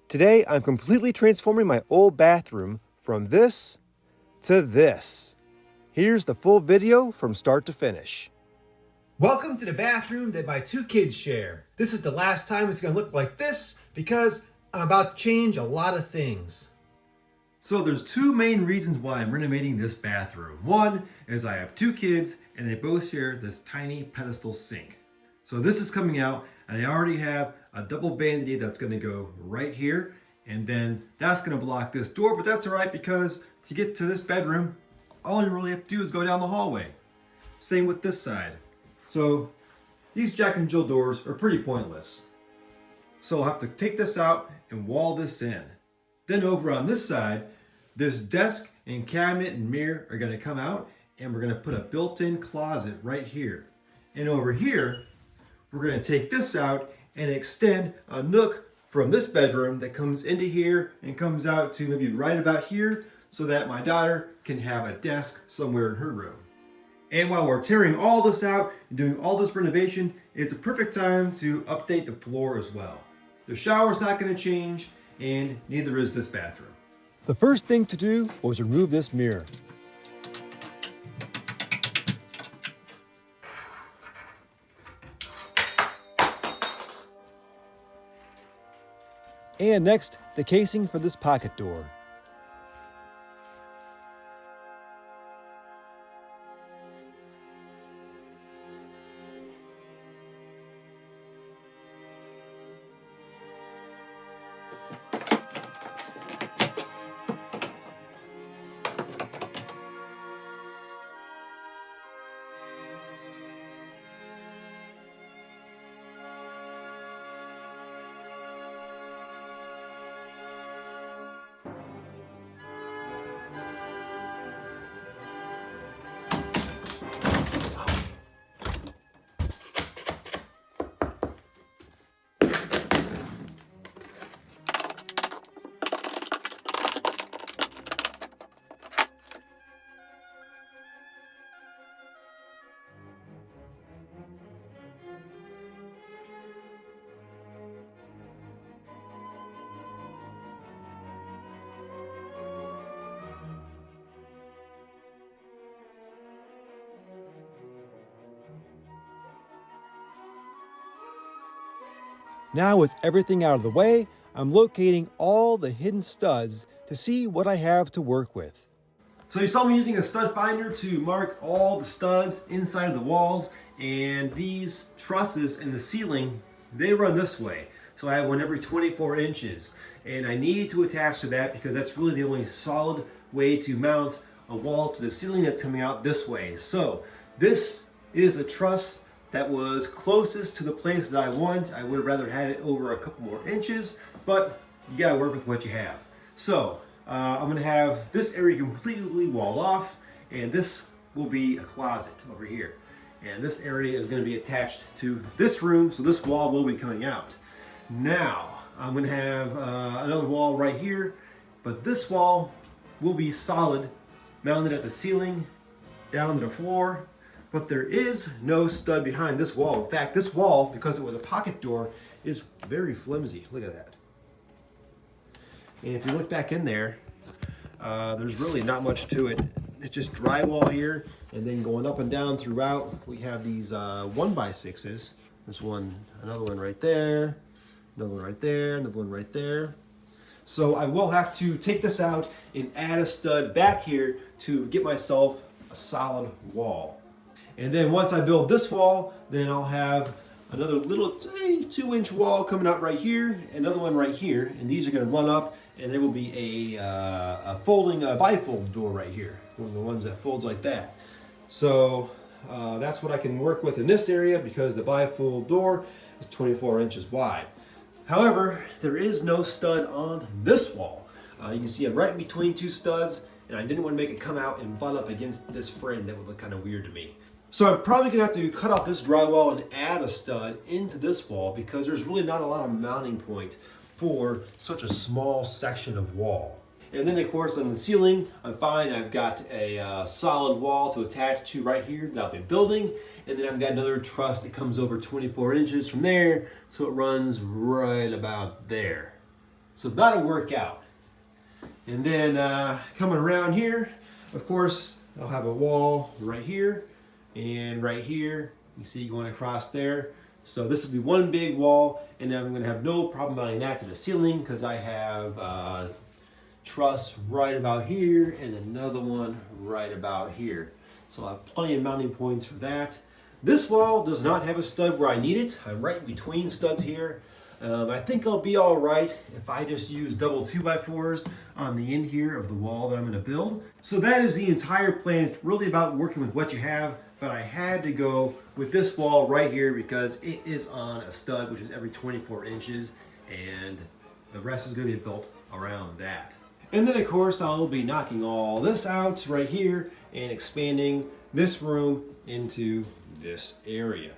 Today, I'm completely transforming my old bathroom from this to this. Here's the full video from start to finish. Welcome to the bathroom that my two kids share. This is the last time it's going to look like this because I'm about to change a lot of things. So there's two main reasons why I'm renovating this bathroom. One is I have two kids and they both share this tiny pedestal sink. So this is coming out and I already have a double vanity that's going to go right here, and then that's going to block this door, but that's all right because to get to this bedroom, all you really have to do is go down the hallway. Same with this side. So these Jack and Jill doors are pretty pointless. So I'll have to take this out and wall this in. Then over on this side, this desk and cabinet and mirror are going to come out, and we're going to put a built-in closet right here. And over here, we're going to take this out and extend a nook from this bedroom that comes into here and comes out to maybe right about here so that my daughter can have a desk somewhere in her room. And while we're tearing all this out and doing all this renovation, it's a perfect time to update the floor as well. The shower's not going to change, and neither is this bathroom. The first thing to do was remove this mirror. And next, the casing for this pocket door. Now with everything out of the way, I'm locating all the hidden studs to see what I have to work with. So you saw me using a stud finder to mark all the studs inside of the walls, and these trusses in the ceiling, they run this way. So I have one every 24 inches, and I need to attach to that because that's really the only solid way to mount a wall to the ceiling that's coming out this way. So this is a truss that was closest to the place that I want. I would have rather had it over a couple more inches, but you gotta work with what you have. So I'm gonna have this area completely walled off, and this will be a closet over here. And this area is gonna be attached to this room, so this wall will be coming out. Now, I'm gonna have another wall right here, but this wall will be solid, mounted at the ceiling, down to the floor, but there is no stud behind this wall. In fact, this wall, because it was a pocket door, is very flimsy. Look at that. And if you look back in there, there's really not much to it. It's just drywall here, and then going up and down throughout, we have these 1x6s. There's one, another one right there, another one right there, another one right there. So I will have to take this out and add a stud back here to get myself a solid wall. And then once I build this wall, then I'll have another little tiny 2-inch wall coming out right here, another one right here, and these are going to run up, and there will be a folding bifold door right here, one of the ones that folds like that. So that's what I can work with in this area because the bifold door is 24 inches wide. However, there is no stud on this wall. You can see it right between two studs, and I didn't want to make it come out and butt up against this frame. That would look kind of weird to me. So I'm probably gonna have to cut out this drywall and add a stud into this wall because there's really not a lot of mounting point for such a small section of wall. And then of course on the ceiling, I'm fine. I've got a solid wall to attach to right here that I'll be building. And then I've got another truss that comes over 24 inches from there. So it runs right about there. So that'll work out. And then coming around here, of course, I'll have a wall right here and right here. You see going across there. So this will be one big wall, and then I'm going to have no problem mounting that to the ceiling because I have truss right about here and another one right about here. So I'll have plenty of mounting points for that. This wall does not have a stud where I need it. I'm right between studs here. I think I'll be all right if I just use double 2x4s on the end here of the wall that I'm going to build. So that is the entire plan. It's really about working with what you have, but I had to go with this wall right here because it is on a stud, which is every 24 inches, and the rest is going to be built around that. And then of course I'll be knocking all this out right here and expanding this room into this area.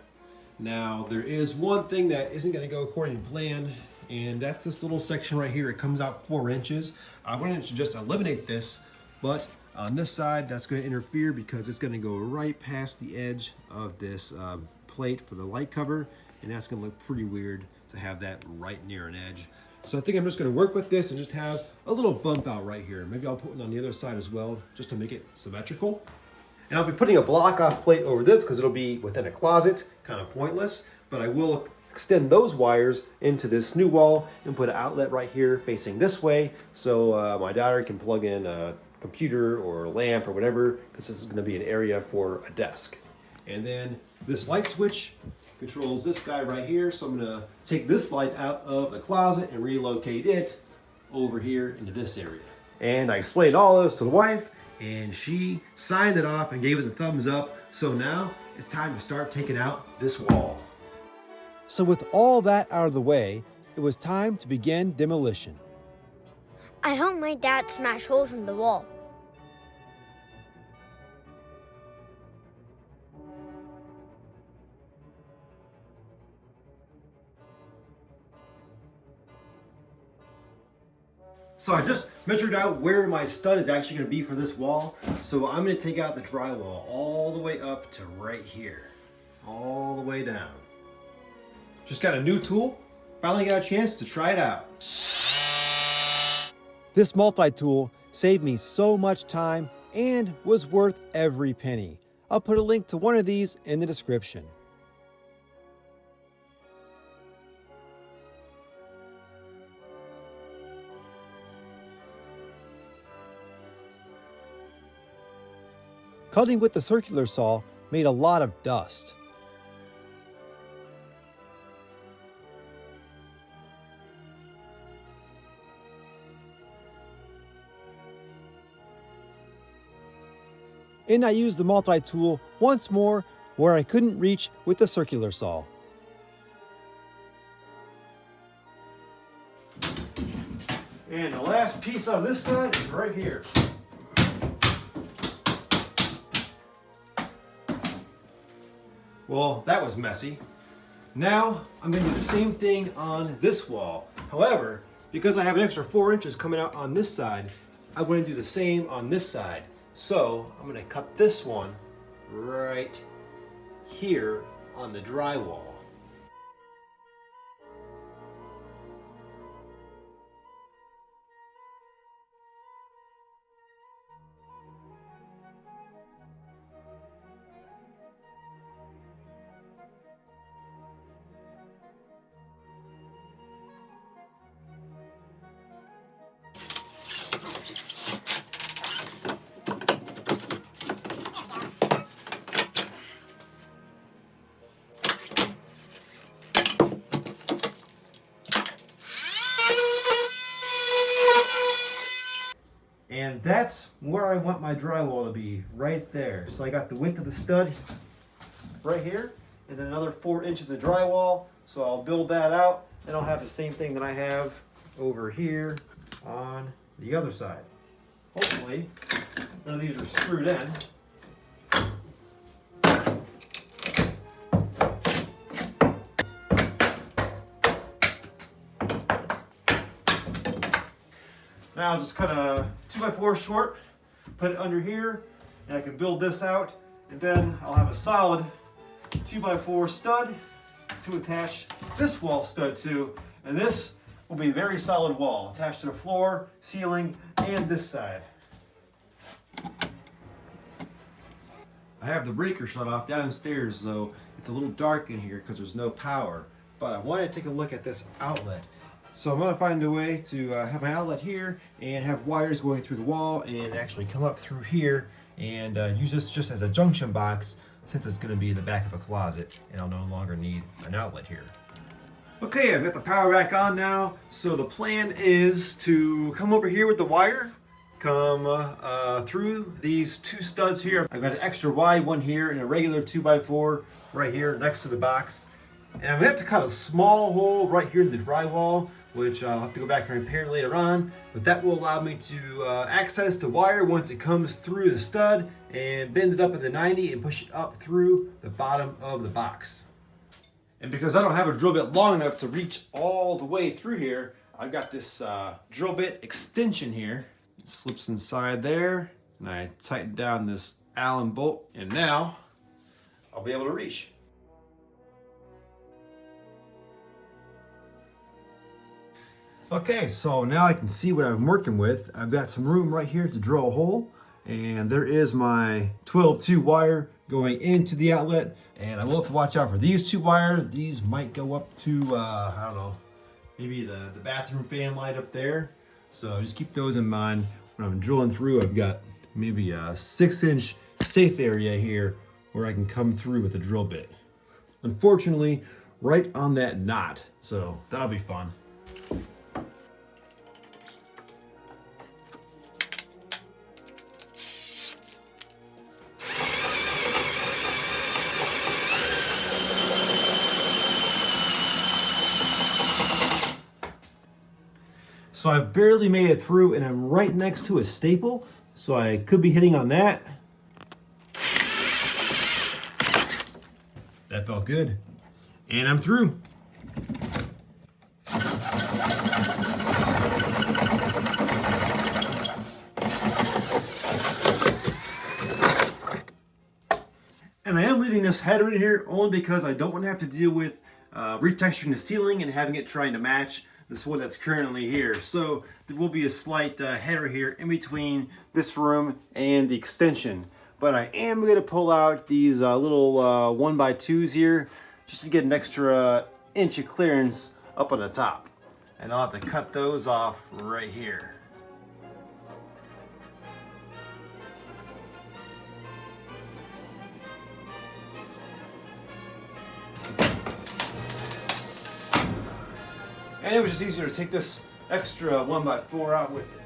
Now there is one thing that isn't going to go according to plan, and that's this little section right here. It comes out 4 inches. I wanted to just eliminate this, but on this side that's going to interfere because it's going to go right past the edge of this plate for the light cover, and that's going to look pretty weird to have that right near an edge. So I think I'm just going to work with this and just have a little bump out right here. Maybe I'll put one on the other side as well just to make it symmetrical. And I'll be putting a block off plate over this because it'll be within a closet, kind of pointless, but I will extend those wires into this new wall and put an outlet right here facing this way so my daughter can plug in a computer or a lamp or whatever, because this is going to be an area for a desk. And then this light switch controls this guy right here, so I'm going to take this light out of the closet and relocate it over here into this area. And I explained all this to the wife, and she signed it off and gave it the thumbs up. So now it's time to start taking out this wall. So with all that out of the way, it was time to begin demolition. I hope my dad smashed holes in the wall. So I just measured out where my stud is actually going to be for this wall. So I'm going to take out the drywall all the way up to right here, all the way down. Just got a new tool. Finally got a chance to try it out. This multi-tool saved me so much time and was worth every penny. I'll put a link to one of these in the description. Cutting with the circular saw made a lot of dust. And I used the multi-tool once more where I couldn't reach with the circular saw. And the last piece on this side is right here. Well, that was messy. Now I'm going to do the same thing on this wall. However, because I have an extra 4 inches coming out on this side, I'm going to do the same on this side. So I'm going to cut this one right here on the drywall. And that's where I want my drywall to be, right there. So I got the width of the stud right here, and then another 4 inches of drywall. So I'll build that out, and I'll have the same thing that I have over here on the other side. Hopefully, none of these are screwed in. Now I'll just cut a 2x4 short, put it under here, and I can build this out, and then I'll have a solid 2x4 stud to attach this wall stud to, and this will be a very solid wall attached to the floor, ceiling, and this side. I have the breaker shut off downstairs, so it's a little dark in here because there's no power. But I wanted to take a look at this outlet. So I'm going to find a way to have an outlet here and have wires going through the wall and actually come up through here and use this just as a junction box since it's going to be in the back of a closet and I'll no longer need an outlet here. Okay, I've got the power back on now. So the plan is to come over here with the wire, come through these two studs here. I've got an extra wide one here and a regular 2x4 right here next to the box. And I'm gonna have to cut a small hole right here in the drywall, which I'll have to go back and repair later on. But that will allow me to access the wire once it comes through the stud and bend it up in the 90 and push it up through the bottom of the box. And because I don't have a drill bit long enough to reach all the way through here, I've got this drill bit extension here. It slips inside there, and I tighten down this Allen bolt, and now I'll be able to reach. Okay, so now I can see what I'm working with. I've got some room right here to drill a hole, and there is my 12-2 wire going into the outlet, and I will have to watch out for these two wires. These might go up to, I don't know, maybe the bathroom fan light up there. So just keep those in mind when I'm drilling through. I've got maybe a 6-inch safe area here where I can come through with a drill bit. Unfortunately, right on that knot, so that'll be fun. So I've barely made it through and I'm right next to a staple, so I could be hitting on that. That felt good. And I'm through. And I am leaving this header in here only because I don't want to have to deal with retexturing the ceiling and having it trying to match this one that's currently here. So there will be a slight header here in between this room and the extension. But I am going to pull out these little 1x2s here just to get an extra inch of clearance up on the top. And I'll have to cut those off right here. And it was just easier to take this extra 1x4 out with it.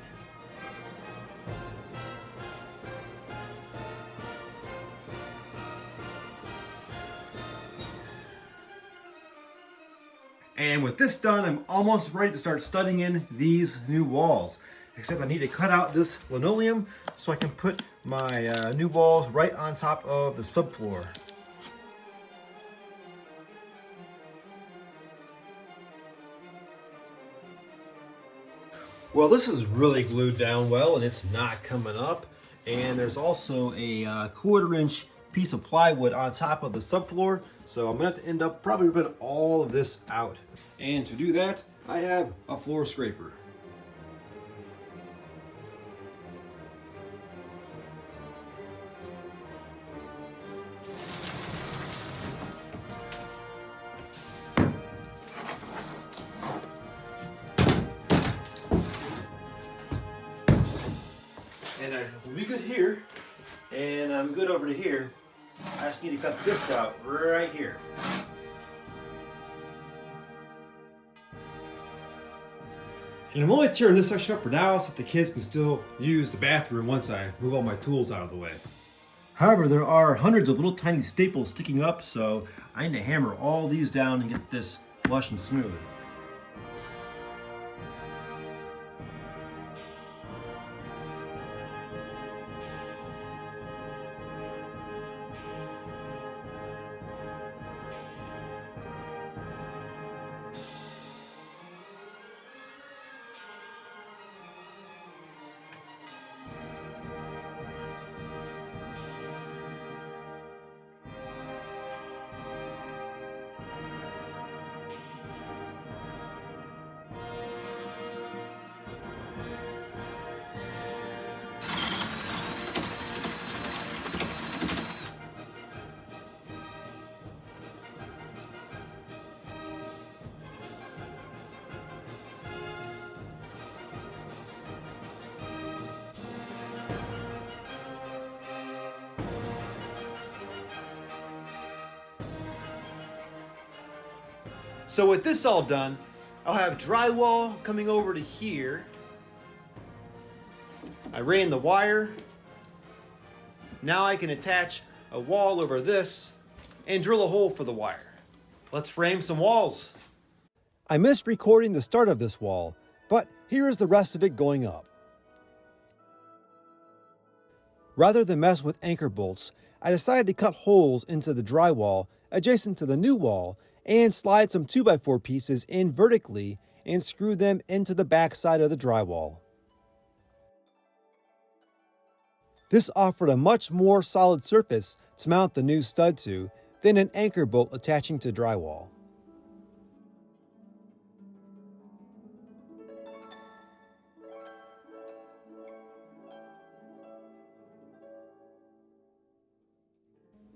And with this done, I'm almost ready to start studding in these new walls. Except I need to cut out this linoleum so I can put my new walls right on top of the subfloor. Well, this is really glued down well and it's not coming up. And there's also a 1/4-inch piece of plywood on top of the subfloor. So I'm gonna have to end up probably ripping all of this out. And to do that, I have a floor scraper. And we'll be good here, and I'm good over to here. I just need to cut this out right here. And I'm only tearing this section up for now so that the kids can still use the bathroom once I move all my tools out of the way. However, there are hundreds of little tiny staples sticking up, so I need to hammer all these down and get this flush and smooth. So with this all done, I'll have drywall coming over to here. I ran the wire. Now I can attach a wall over this and drill a hole for the wire. Let's frame some walls. I missed recording the start of this wall, but here is the rest of it going up. Rather than mess with anchor bolts, I decided to cut holes into the drywall adjacent to the new wall and slide some 2x4 pieces in vertically and screw them into the back side of the drywall. This offered a much more solid surface to mount the new stud to than an anchor bolt attaching to drywall.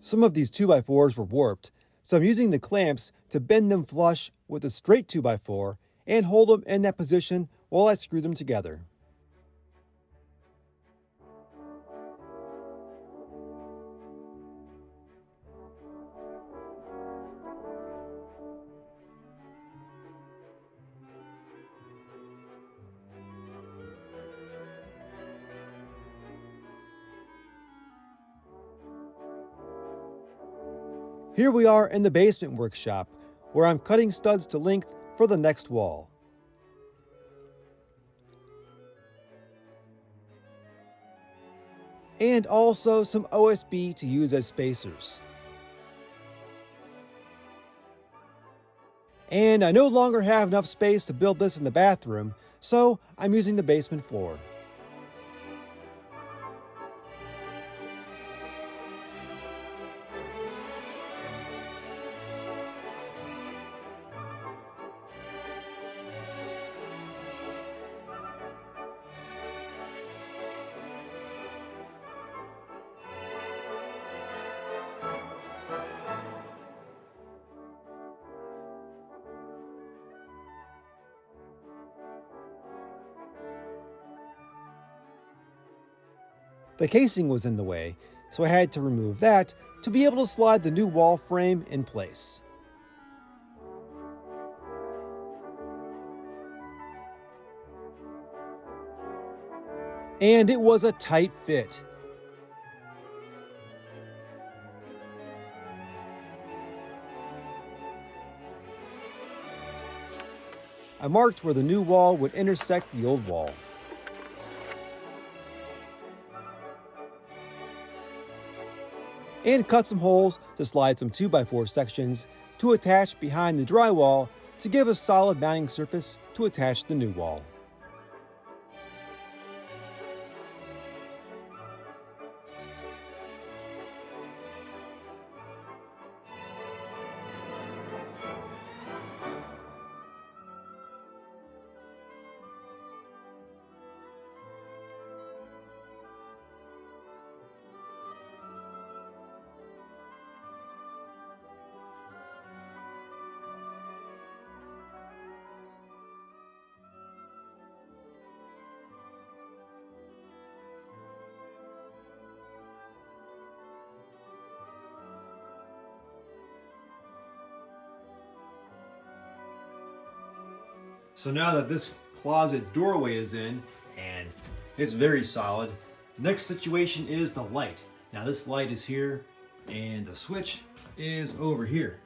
Some of these 2x4s were warped, so I'm using the clamps to bend them flush with a straight 2x4 and hold them in that position while I screw them together. Here we are in the basement workshop, where I'm cutting studs to length for the next wall. And also some OSB to use as spacers. And I no longer have enough space to build this in the bathroom, so I'm using the basement floor. The casing was in the way, so I had to remove that to be able to slide the new wall frame in place. And it was a tight fit. I marked where the new wall would intersect the old wall. And cut some holes to slide some 2x4 sections to attach behind the drywall to give a solid mounting surface to attach the new wall. So now that this closet doorway is in, and it's very solid, the next situation is the light. Now this light is here, and the switch is over here.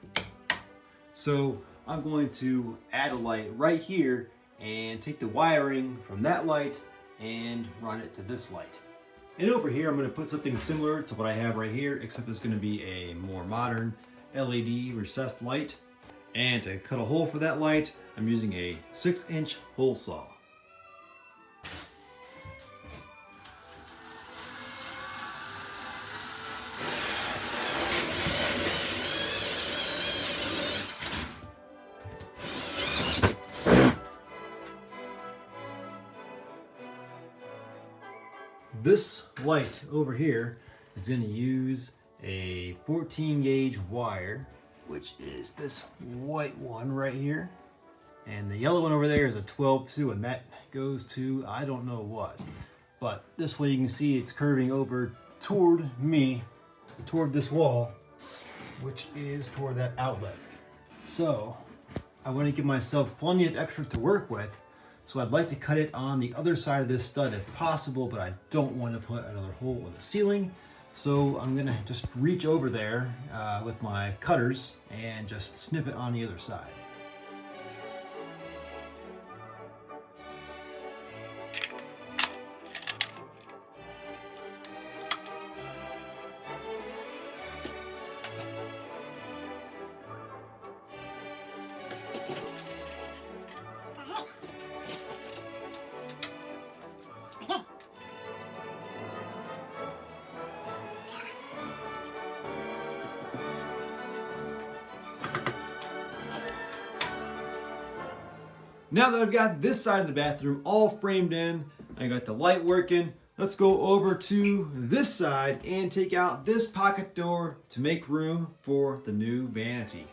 So I'm going to add a light right here, and take the wiring from that light, and run it to this light. And over here, I'm going to put something similar to what I have right here, except it's going to be a more modern LED recessed light. And to cut a hole for that light, I'm using a 6-inch hole saw. This light over here is going to use a 14 gauge wire, which is this white one right here. And the yellow one over there is a 12-2, and that goes to I don't know what. But this way you can see it's curving over toward me, toward this wall, which is toward that outlet. So I want to give myself plenty of extra to work with. So I'd like to cut it on the other side of this stud if possible, but I don't want to put another hole in the ceiling. So I'm gonna just reach over there with my cutters and just snip it on the other side. Now that I've got this side of the bathroom all framed in, I got the light working, let's go over to this side and take out this pocket door to make room for the new vanity.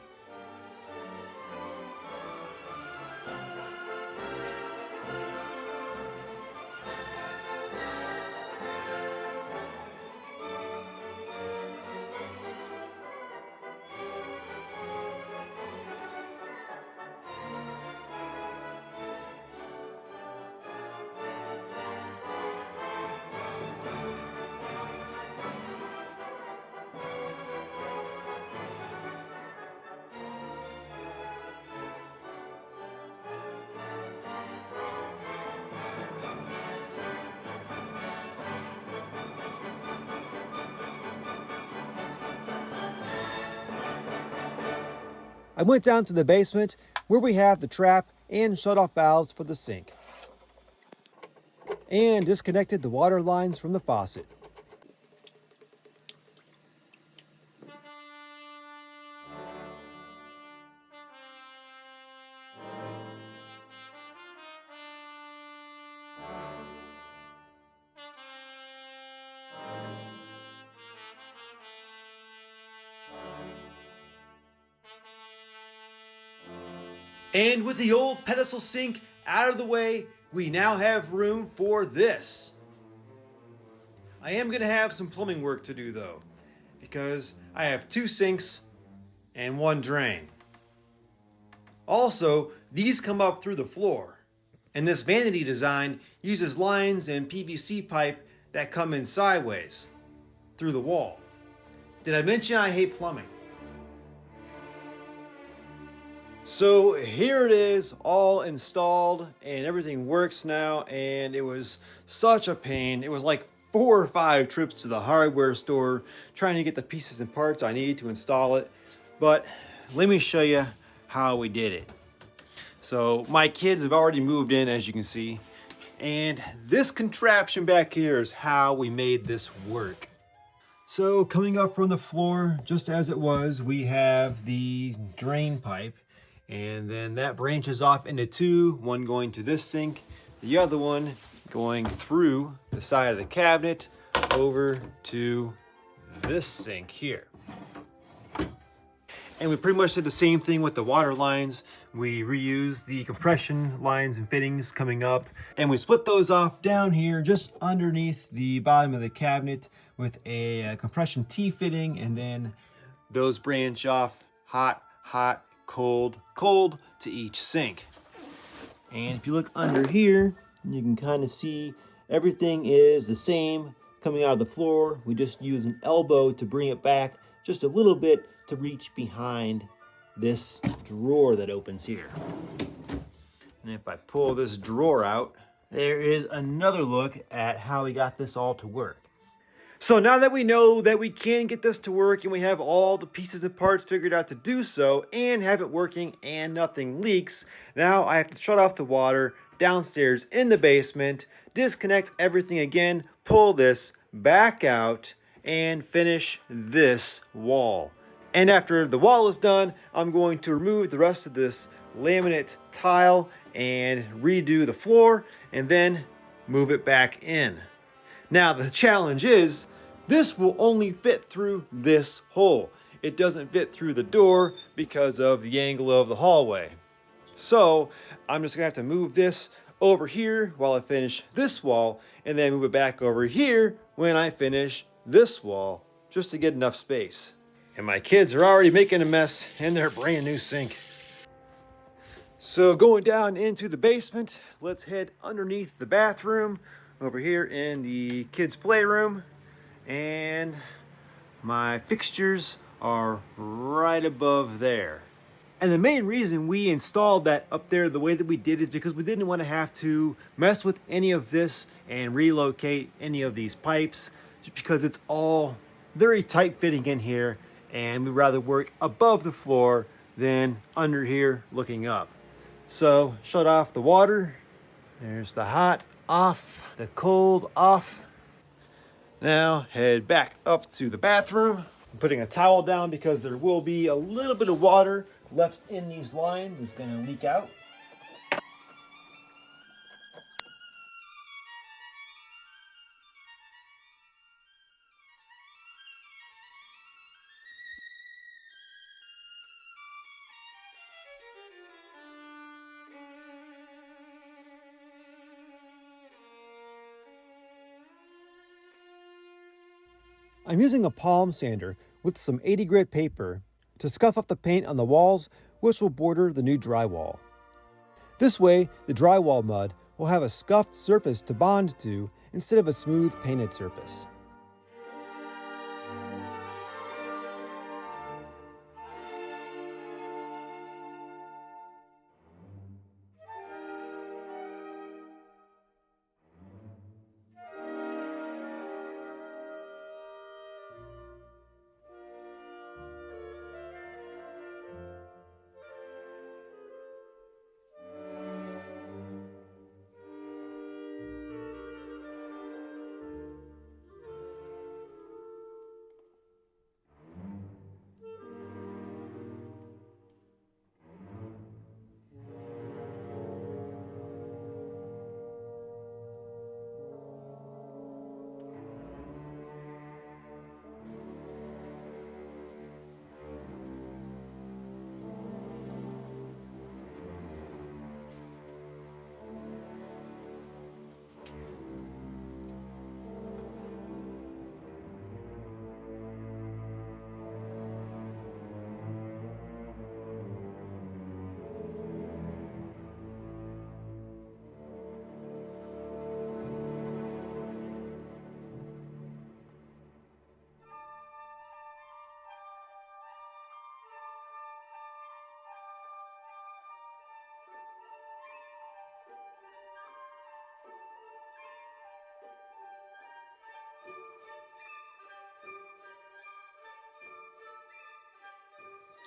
I went down to the basement where we have the trap and shut-off valves for the sink, and disconnected the water lines from the faucet. And with the old pedestal sink out of the way, we now have room for this. I am going to have some plumbing work to do though, because I have 2 sinks and 1 drain. Also, these come up through the floor, and this vanity design uses lines and PVC pipe that come in sideways through the wall. Did I mention I hate plumbing? So here it is, all installed, and everything works now, and it was such a pain. It was like 4 or 5 trips to the hardware store trying to get the pieces and parts I need to install it. But let me show you how we did it. So my kids have already moved in, as you can see, and this contraption back here is how we made this work. So coming up from the floor, just as it was, we have the drain pipe. And then that branches off into 2, one going to this sink, the other one going through the side of the cabinet over to this sink here. And we pretty much did the same thing with the water lines. We reused the compression lines and fittings coming up, and we split those off down here just underneath the bottom of the cabinet with a compression T-fitting, and then those branch off hot, hot, cold, cold to each sink. And if you look under here, you can kind of see everything is the same coming out of the floor. We just use an elbow to bring it back just a little bit to reach behind this drawer that opens here. And if I pull this drawer out, there is another look at how we got this all to work. So now that we know that we can get this to work and we have all the pieces and parts figured out to do so and have it working and nothing leaks, now I have to shut off the water downstairs in the basement, disconnect everything again, pull this back out, and finish this wall. And after the wall is done, I'm going to remove the rest of this laminate tile and redo the floor and then move it back in. Now the challenge is, this will only fit through this hole. It doesn't fit through the door because of the angle of the hallway. So I'm just gonna have to move this over here while I finish this wall, and then move it back over here when I finish this wall, just to get enough space. And my kids are already making a mess in their brand new sink. So going down into the basement, let's head underneath the bathroom over here in the kids' playroom. And my fixtures are right above there. And the main reason we installed that up there the way that we did is because we didn't want to have to mess with any of this and relocate any of these pipes, just because it's all very tight fitting in here, and we'd rather work above the floor than under here looking up. So shut off the water. There's the hot off, the cold off. Now head back up to the bathroom. I'm putting a towel down because there will be a little bit of water left in these lines. It's going to leak out. I'm using a palm sander with some 80 grit paper to scuff up the paint on the walls, which will border the new drywall. This way, the drywall mud will have a scuffed surface to bond to instead of a smooth painted surface.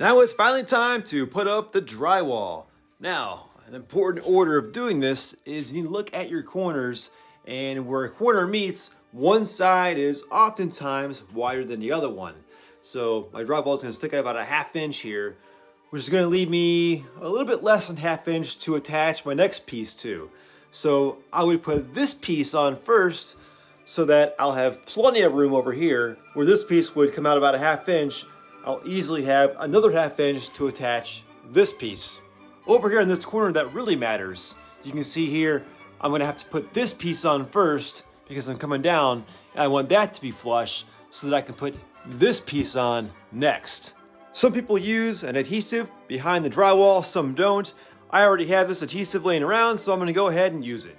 Now it's finally time to put up the drywall. Now, an important order of doing this is you need to look at your corners, and where a corner meets, one side is oftentimes wider than the other one. So my drywall is going to stick out about a ½ inch here, which is going to leave me a little bit less than ½ inch to attach my next piece to. So I would put this piece on first so that I'll have plenty of room over here where this piece would come out about a ½ inch. I'll easily have another ½ inch to attach this piece. Over here in this corner that really matters, you can see here, I'm gonna have to put this piece on first because I'm coming down and I want that to be flush so that I can put this piece on next. Some people use an adhesive behind the drywall, some don't. I already have this adhesive laying around, so I'm gonna go ahead and use it.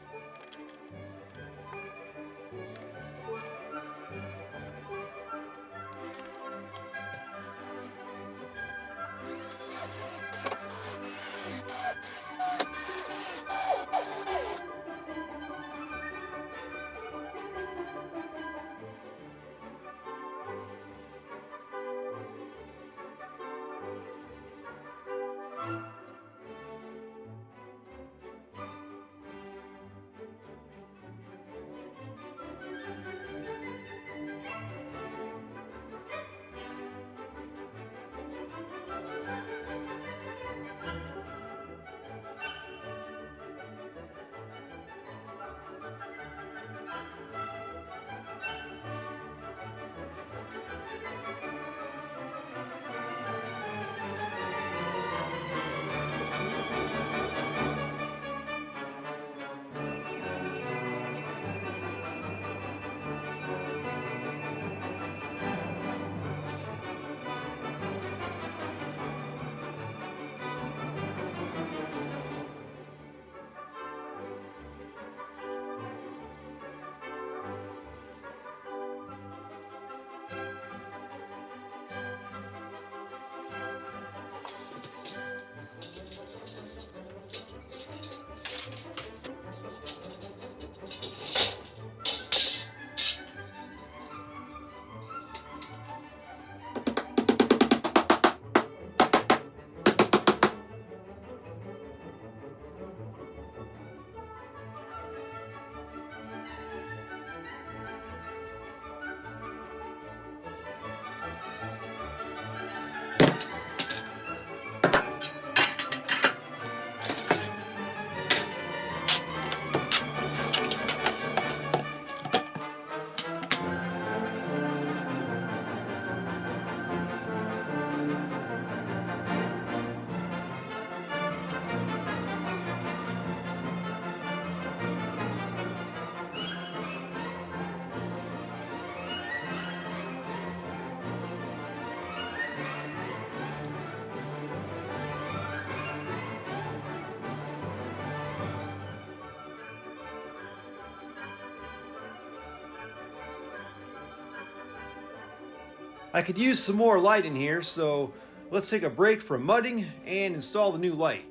I could use some more light in here, so let's take a break from mudding and install the new light.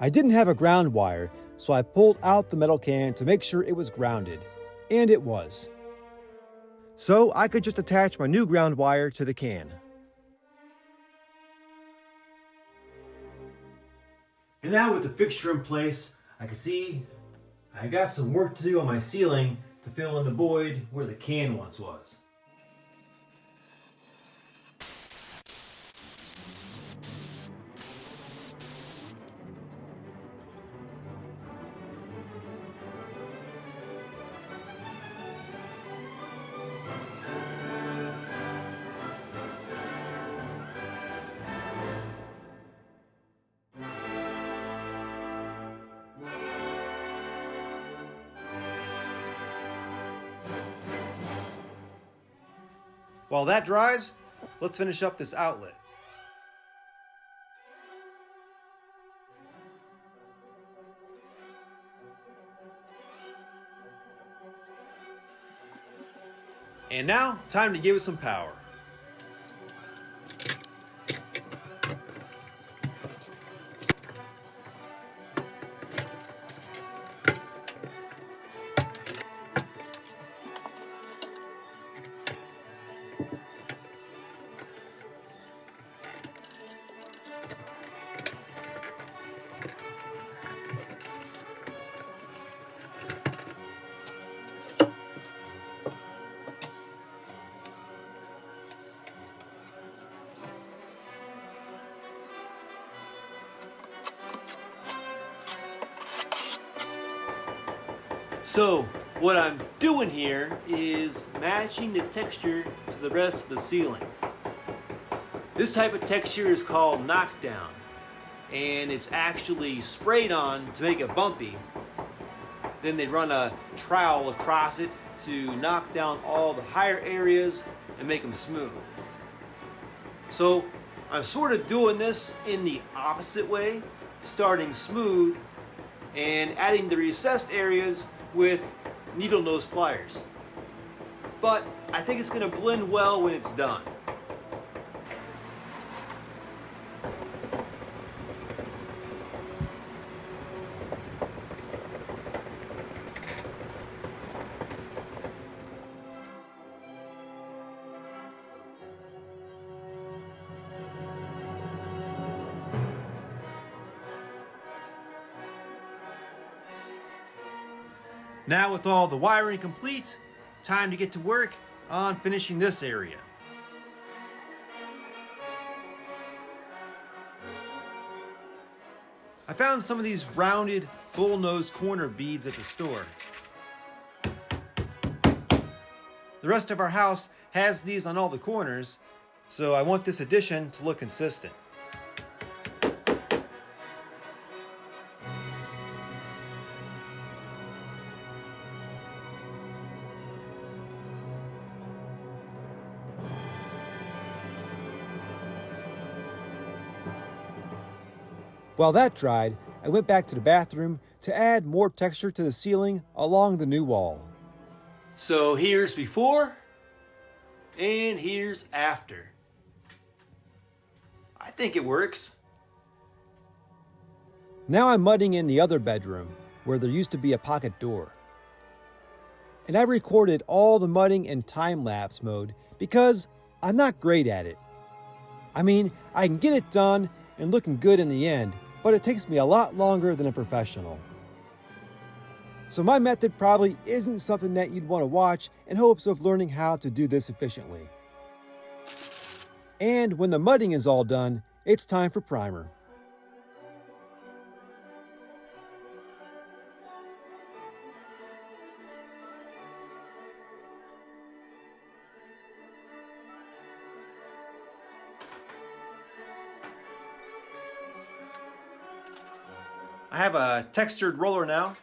I didn't have a ground wire, so I pulled out the metal can to make sure it was grounded, and it was. So I could just attach my new ground wire to the can. And now with the fixture in place, I can see I got some work to do on my ceiling to fill in the void where the can once was. While that dries, let's finish up this outlet. And now, time to give it some power. So what I'm doing here is matching the texture to the rest of the ceiling. This type of texture is called knockdown, and it's actually sprayed on to make it bumpy. Then they run a trowel across it to knock down all the higher areas and make them smooth. So I'm sort of doing this in the opposite way, starting smooth and adding the recessed areas with needle nose pliers. But I think it's going to blend well when it's done. Now with all the wiring complete, time to get to work on finishing this area. I found some of these rounded bullnose corner beads at the store. The rest of our house has these on all the corners, so I want this addition to look consistent. While that dried, I went back to the bathroom to add more texture to the ceiling along the new wall. So here's before, and here's after. I think it works. Now I'm mudding in the other bedroom, where there used to be a pocket door. And I recorded all the mudding in time-lapse mode because I'm not great at it. I mean, I can get it done and looking good in the end, but it takes me a lot longer than a professional. So my method probably isn't something that you'd want to watch in hopes of learning how to do this efficiently. And when the mudding is all done, it's time for primer. I have a textured roller now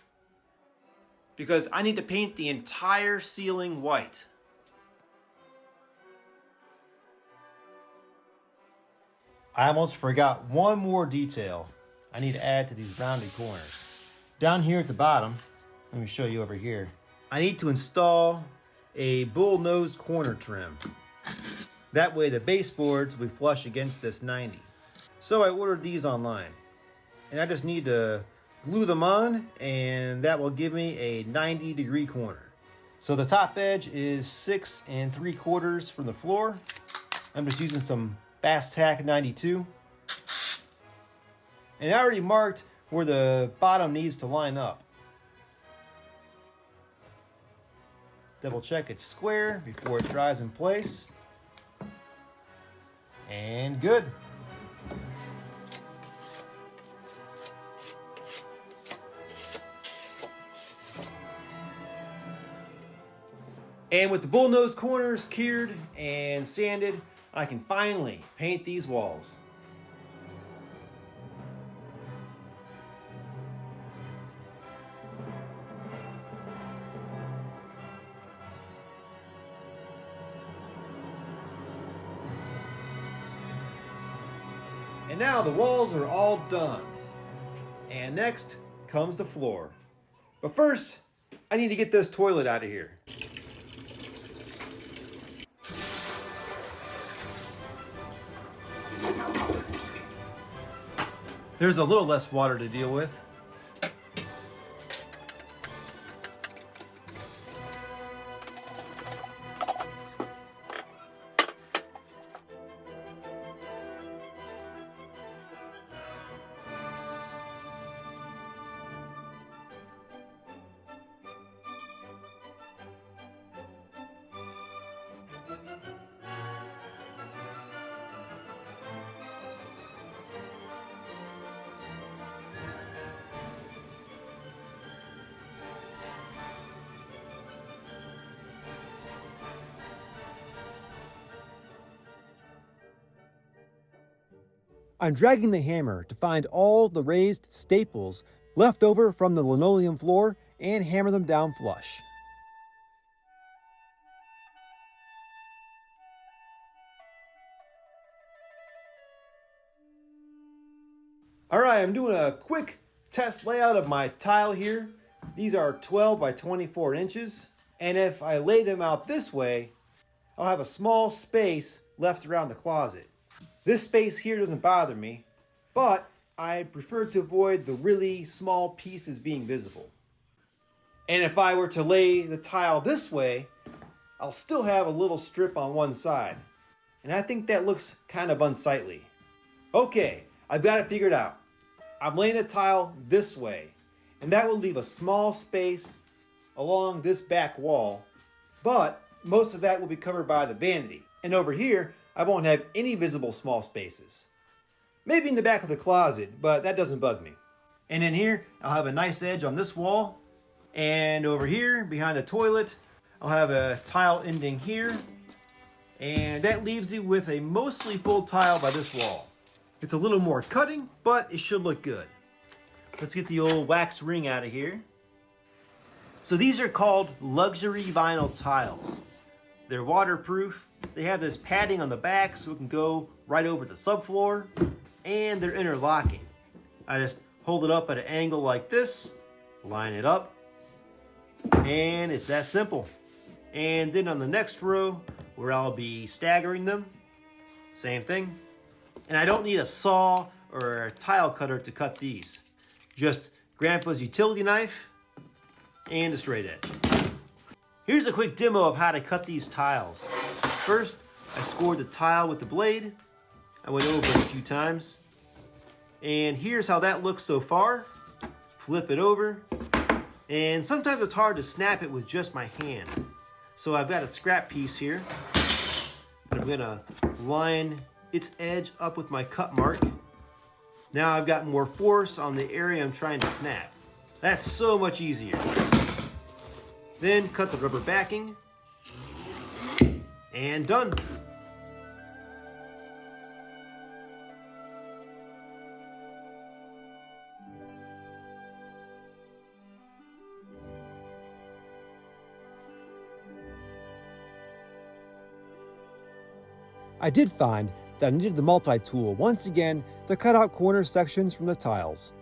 because I need to paint the entire ceiling white. I almost forgot one more detail I need to add to these rounded corners. Down here at the bottom, let me show you over here. I need to install a bull nose corner trim. That way the baseboards will be flush against this 90. So I ordered these online. And I just need to glue them on, and that will give me a 90-degree corner. So the top edge is 6 3/4 from the floor. I'm just using some Fast Tack 92. And I already marked where the bottom needs to line up. Double check it's square before it dries in place. And good. And with the bullnose corners cured and sanded, I can finally paint these walls. And now the walls are all done. And next comes the floor. But first, I need to get this toilet out of here. There's a little less water to deal with. I'm dragging the hammer to find all the raised staples left over from the linoleum floor and hammer them down flush. Alright, I'm doing a quick test layout of my tile here. These are 12 by 24 inches, and if I lay them out this way, I'll have a small space left around the closet. This space here doesn't bother me, but I prefer to avoid the really small pieces being visible. And if I were to lay the tile this way, I'll still have a little strip on one side. And I think that looks kind of unsightly. Okay, I've got it figured out. I'm laying the tile this way, and that will leave a small space along this back wall, but most of that will be covered by the vanity. And over here, I won't have any visible small spaces. Maybe in the back of the closet, but that doesn't bug me. And in here, I'll have a nice edge on this wall. And over here, behind the toilet, I'll have a tile ending here. And that leaves me with a mostly full tile by this wall. It's a little more cutting, but it should look good. Let's get the old wax ring out of here. So these are called luxury vinyl tiles. They're waterproof. They have this padding on the back so it can go right over the subfloor, and they're interlocking. I just hold it up at an angle like this, line it up, and it's that simple. And then on the next row, where I'll be staggering them, same thing. And I don't need a saw or a tile cutter to cut these. Just Grandpa's utility knife and a straight edge. Here's a quick demo of how to cut these tiles. First, I scored the tile with the blade. I went over it a few times. And here's how that looks so far. Flip it over. And sometimes it's hard to snap it with just my hand. So I've got a scrap piece here. I'm gonna line its edge up with my cut mark. Now I've got more force on the area I'm trying to snap. That's so much easier. Then cut the rubber backing. And done. I did find that I needed the multi-tool once again to cut out corner sections from the tiles.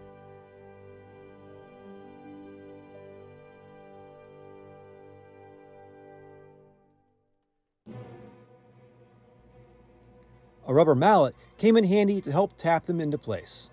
A rubber mallet came in handy to help tap them into place.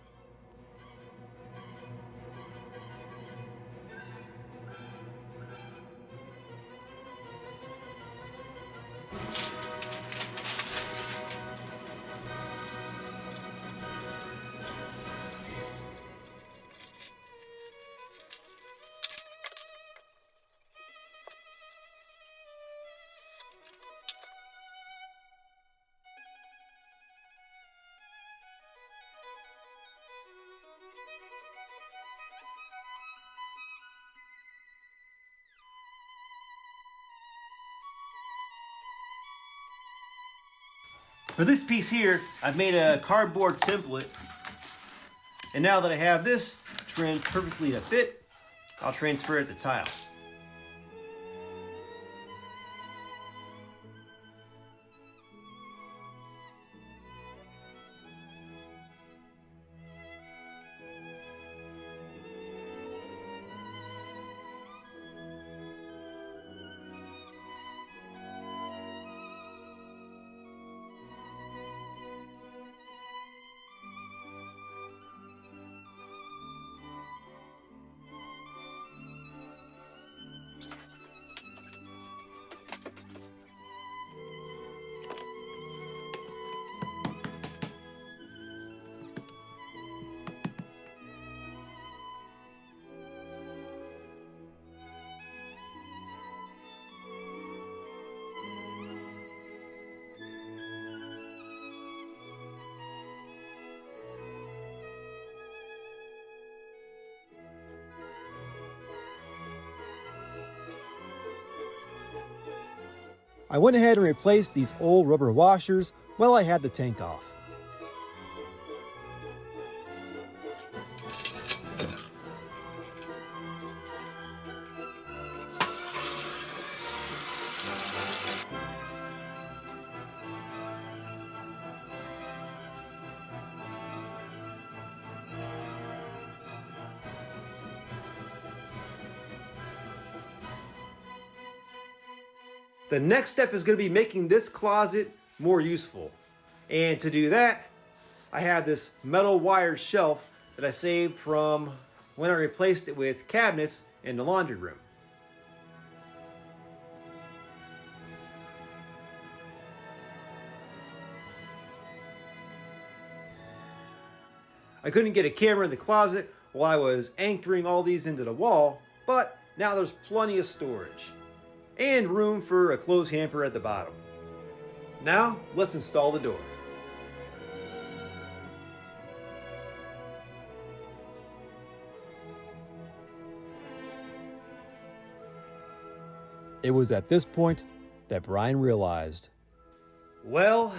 For this piece here, I've made a cardboard template. And now that I have this trimmed perfectly to fit, I'll transfer it to tile. I went ahead and replaced these old rubber washers while I had the tank off. The next step is going to be making this closet more useful. And to do that, I have this metal wire shelf that I saved from when I replaced it with cabinets in the laundry room. I couldn't get a camera in the closet while I was anchoring all these into the wall, but now there's plenty of storage and room for a clothes hamper at the bottom. Now, let's install the door. It was at this point that Brian realized, well,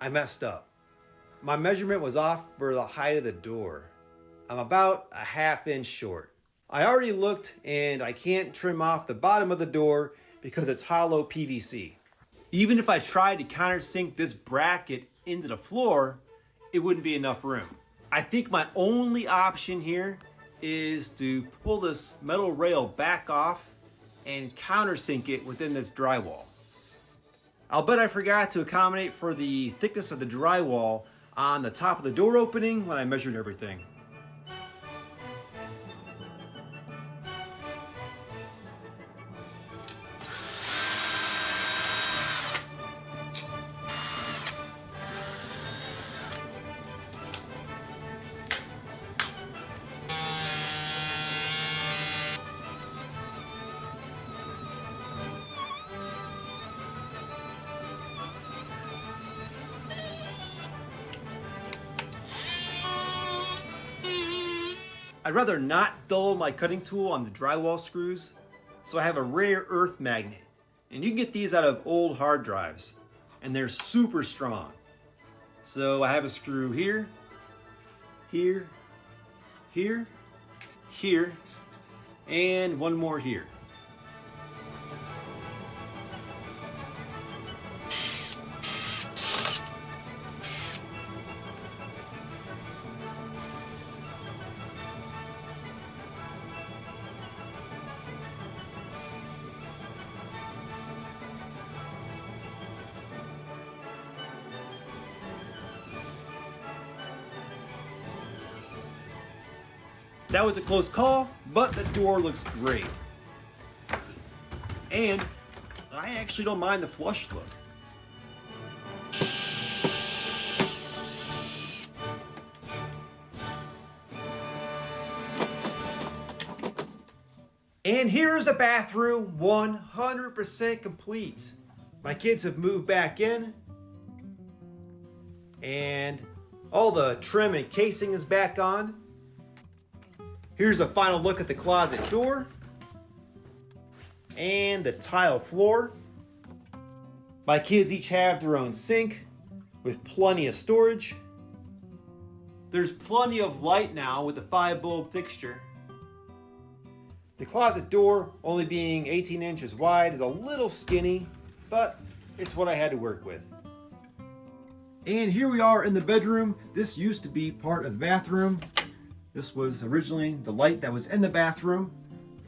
I messed up. My measurement was off for the height of the door. I'm about a ½ inch short. I already looked and I can't trim off the bottom of the door because it's hollow PVC. Even if I tried to countersink this bracket into the floor, it wouldn't be enough room. I think my only option here is to pull this metal rail back off and countersink it within this drywall. I'll bet I forgot to accommodate for the thickness of the drywall on the top of the door opening when I measured everything. I'd rather not dull my cutting tool on the drywall screws, so I have a rare earth magnet. And you can get these out of old hard drives, and they're super strong. So I have a screw here, here, here, here, and one more here. That was a close call, but the door looks great. And I actually don't mind the flush look. And here's the bathroom, 100% complete. My kids have moved back in, and all the trim and casing is back on. Here's a final look at the closet door and the tile floor. My kids each have their own sink with plenty of storage. There's plenty of light now with the 5-bulb fixture. The closet door, only being 18 inches wide, is a little skinny, but it's what I had to work with. And here we are in the bedroom. This used to be part of the bathroom. This was originally the light that was in the bathroom.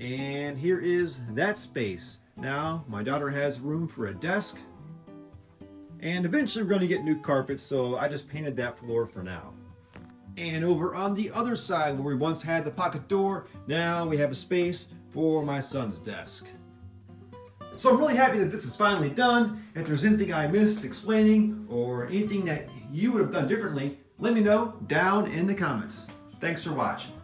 And here is that space. Now my daughter has room for a desk. And eventually we're going to get new carpet, so I just painted that floor for now. And over on the other side where we once had the pocket door, now we have a space for my son's desk. So I'm really happy that this is finally done. If there's anything I missed explaining or anything that you would have done differently, let me know down in the comments. Thanks for watching.